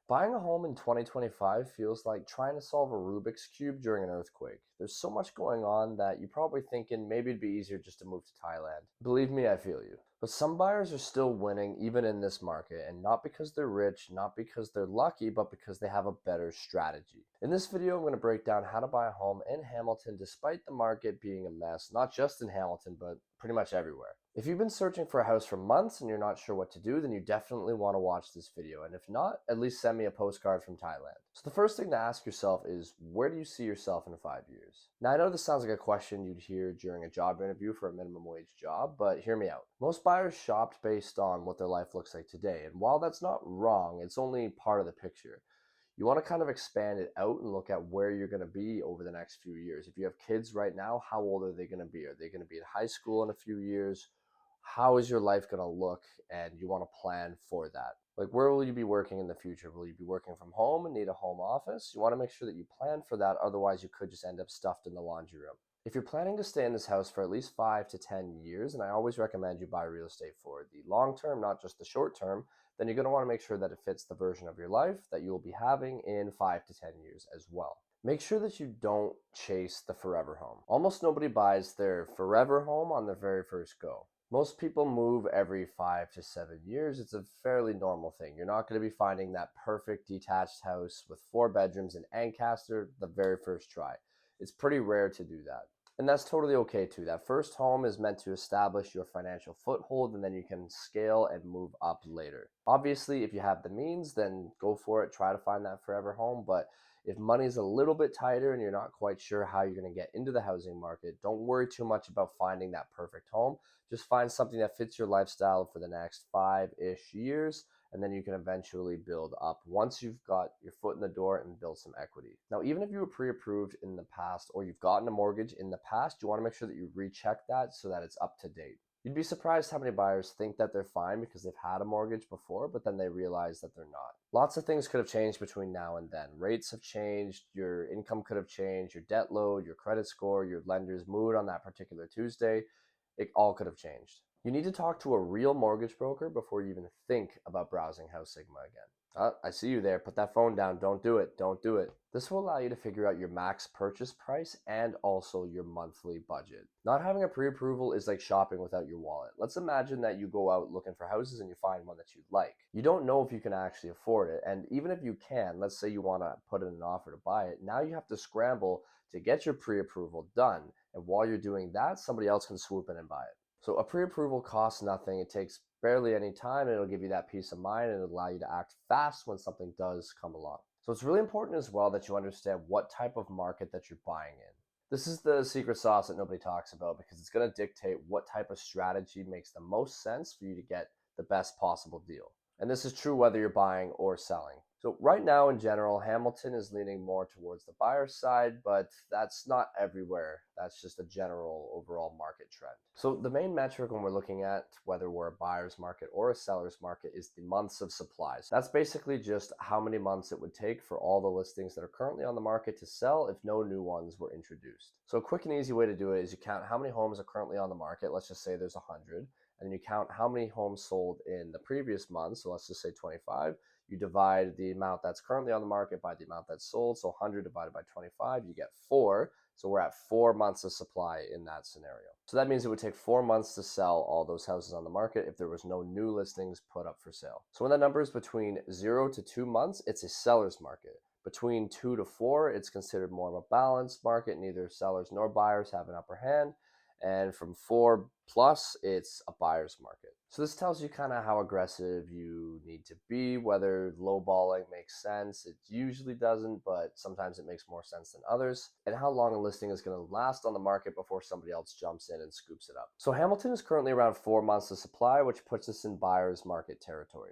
Buying a home in 2025 feels like trying to solve a Rubik's Cube during an earthquake. There's so much going on that you're probably thinking maybe it'd be easier just to move to Thailand. Believe me, I feel you. But some buyers are still winning even in this market, and not because they're rich, not because they're lucky, but because they have a better strategy. In this video, I'm going to break down how to buy a home in Hamilton despite the market being a mess, not just in Hamilton, but pretty much everywhere. If you've been searching for a house for months and you're not sure what to do, then you definitely want to watch this video. And if not, at least send me a postcard from Thailand. So the first thing to ask yourself is, where do you see yourself in 5 years? Now, I know this sounds like a question you'd hear during a job interview for a minimum wage job, but hear me out. Most buyers shopped based on what their life looks like today. And while that's not wrong, it's only part of the picture. You want to kind of expand it out and look at where you're going to be over the next few years. If you have kids right now, how old are they going to be? Are they going to be in high school in a few years? How is your life going to look? And you want to plan for that. Like, where will you be working in the future? Will you be working from home and need a home office? You want to make sure that you plan for that. Otherwise, you could just end up stuffed in the laundry room. If you're planning to stay in this house for at least 5 to 10 years, and I always recommend you buy real estate for the long term, not just the short term, then you're going to want to make sure that it fits the version of your life that you will be having in 5 to 10 years as well. Make sure that you don't chase the forever home. Almost nobody buys their forever home on their very first go. Most people move every 5 to 7 years. It's a fairly normal thing. You're not going to be finding that perfect detached house with 4 bedrooms in Ancaster the very first try. It's pretty rare to do that. And that's totally okay too. That first home is meant to establish your financial foothold, and then you can scale and move up later. Obviously, if you have the means, then go for it. Try to find that forever home. But if money's a little bit tighter and you're not quite sure how you're going to get into the housing market, don't worry too much about finding that perfect home. Just find something that fits your lifestyle for the next 5-ish years, and then you can eventually build up once you've got your foot in the door and build some equity. Now, even if you were pre-approved in the past or you've gotten a mortgage in the past, you want to make sure that you recheck that so that it's up to date. You'd be surprised how many buyers think that they're fine because they've had a mortgage before, but then they realize that they're not. Lots of things could have changed between now and then. Rates have changed, your income could have changed, your debt load, your credit score, your lender's mood on that particular Tuesday. It all could have changed. You need to talk to a real mortgage broker before you even think about browsing House Sigma again. I see you there. Put that phone down. Don't do it. Don't do it. This will allow you to figure out your max purchase price and also your monthly budget. Not having a pre-approval is like shopping without your wallet. Let's imagine that you go out looking for houses and you find one that you like. You don't know if you can actually afford it. And even if you can, let's say you want to put in an offer to buy it, now you have to scramble to get your pre-approval done. And while you're doing that, somebody else can swoop in and buy it. So a pre-approval costs nothing. It takes barely any time, and it'll give you that peace of mind and it'll allow you to act fast when something does come along. So it's really important as well that you understand what type of market that you're buying in. This is the secret sauce that nobody talks about because it's going to dictate what type of strategy makes the most sense for you to get the best possible deal. And this is true whether you're buying or selling. So right now in general, Hamilton is leaning more towards the buyer side, but that's not everywhere. That's just a general overall market trend. So the main metric when we're looking at whether we're a buyer's market or a seller's market is the months of supply. So that's basically just how many months it would take for all the listings that are currently on the market to sell if no new ones were introduced. So a quick and easy way to do it is you count how many homes are currently on the market. Let's just say there's 100. And then you count how many homes sold in the previous month. So let's just say 25. You divide the amount that's currently on the market by the amount that's sold. So 100 divided by 25, you get 4. So we're at 4 months of supply in that scenario. So that means it would take 4 months to sell all those houses on the market if there was no new listings put up for sale. So when that number is between 0 to 2 months, it's a seller's market. Between 2 to 4, it's considered more of a balanced market. Neither sellers nor buyers have an upper hand. And from 4 plus, it's a buyer's market. So this tells you kind of how aggressive you need to be, whether lowballing makes sense. It usually doesn't, but sometimes it makes more sense than others, and how long a listing is going to last on the market before somebody else jumps in and scoops it up. So Hamilton is currently around 4 months of supply, which puts us in buyer's market territory.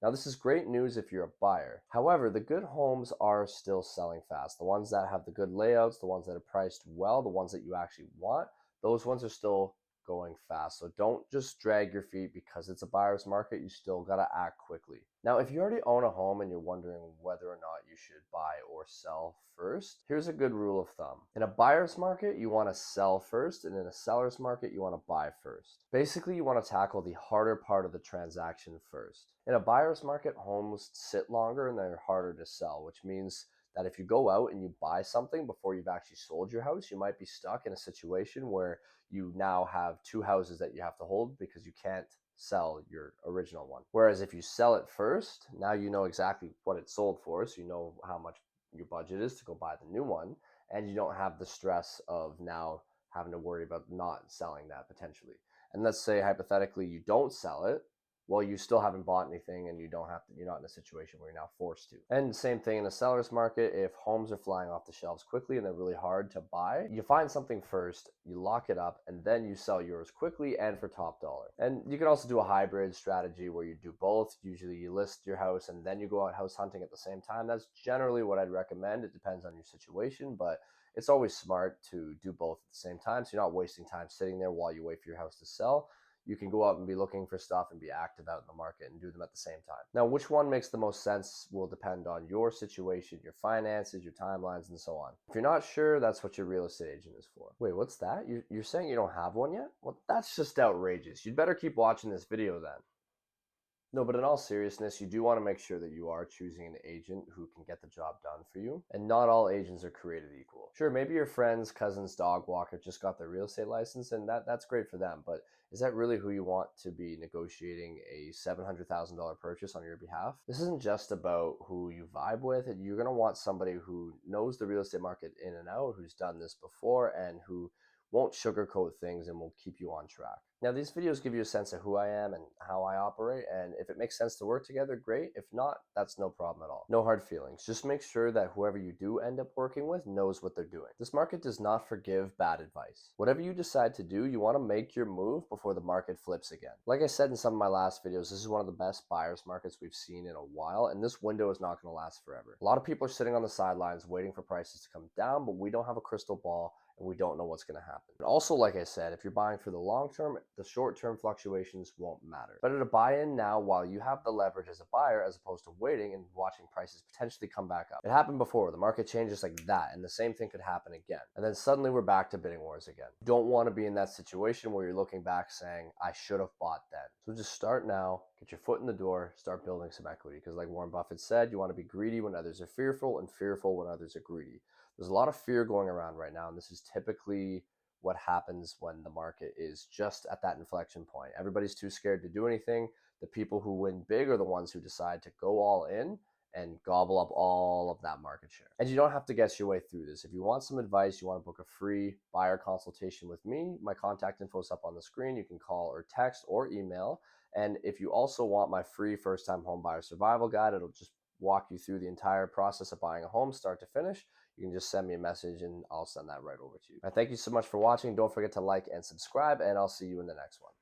Now, this is great news if you're a buyer. However, the good homes are still selling fast. The ones that have the good layouts, the ones that are priced well, the ones that you actually want, those ones are still going fast. So don't just drag your feet because it's a buyer's market. You still got to act quickly. Now, if you already own a home and you're wondering whether or not you should buy or sell first, here's a good rule of thumb. In a buyer's market, you want to sell first, and in a seller's market, you want to buy first. Basically, you want to tackle the harder part of the transaction first. In a buyer's market, homes sit longer and they're harder to sell, which means that if you go out and you buy something before you've actually sold your house, you might be stuck in a situation where you now have two houses that you have to hold because you can't sell your original one. Whereas if you sell it first, now you know exactly what it sold for, so you know how much your budget is to go buy the new one, and you don't have the stress of now having to worry about not selling that potentially. And let's say hypothetically you don't sell it, well, you still haven't bought anything and you're not in a situation where you're now forced to. And same thing in a seller's market. If homes are flying off the shelves quickly and they're really hard to buy, you find something first, you lock it up, and then you sell yours quickly and for top dollar. And you can also do a hybrid strategy where you do both. Usually you list your house and then you go out house hunting at the same time. That's generally what I'd recommend. It depends on your situation, but it's always smart to do both at the same time, so you're not wasting time sitting there while you wait for your house to sell. You can go out and be looking for stuff and be active out in the market and do them at the same time. Now, which one makes the most sense will depend on your situation, your finances, your timelines, and so on. If you're not sure, that's what your real estate agent is for. Wait, what's that? You're saying you don't have one yet? Well, that's just outrageous. You'd better keep watching this video then. No, but in all seriousness, you do want to make sure that you are choosing an agent who can get the job done for you. And not all agents are created equal. Sure, maybe your friend's cousin's dog walker just got their real estate license, and that's great for them. But is that really who you want to be negotiating a $700,000 purchase on your behalf? This isn't just about who you vibe with. You're going to want somebody who knows the real estate market in and out, who's done this before, and who won't sugarcoat things and will keep you on track. Now, these videos give you a sense of who I am and how I operate, and if it makes sense to work together, great. If not, that's no problem at all. No hard feelings. Just make sure that whoever you do end up working with knows what they're doing. This market does not forgive bad advice. Whatever you decide to do, you want to make your move before the market flips again. Like I said in some of my last videos, this is one of the best buyer's markets we've seen in a while, and this window is not going to last forever. A lot of people are sitting on the sidelines waiting for prices to come down, but we don't have a crystal ball, and we don't know what's going to happen. And also, like I said, if you're buying for the long term, the short term fluctuations won't matter. Better to buy in now while you have the leverage as a buyer, as opposed to waiting and watching prices potentially come back up. It happened before. The market changes like that, and the same thing could happen again. And then suddenly we're back to bidding wars again. You don't want to be in that situation where you're looking back saying, I should have bought then. So just start now, get your foot in the door, start building some equity. Because like Warren Buffett said, you want to be greedy when others are fearful and fearful when others are greedy. There's a lot of fear going around right now, and this is typically what happens when the market is just at that inflection point. Everybody's too scared to do anything. The people who win big are the ones who decide to go all in and gobble up all of that market share. And you don't have to guess your way through this. If you want some advice, you want to book a free buyer consultation with me, my contact info is up on the screen. You can call or text or email. And if you also want my free first-time home buyer survival guide, it'll just walk you through the entire process of buying a home, start to finish. You can just send me a message and I'll send that right over to you. Thank you so much for watching. Don't forget to like and subscribe, and I'll see you in the next one.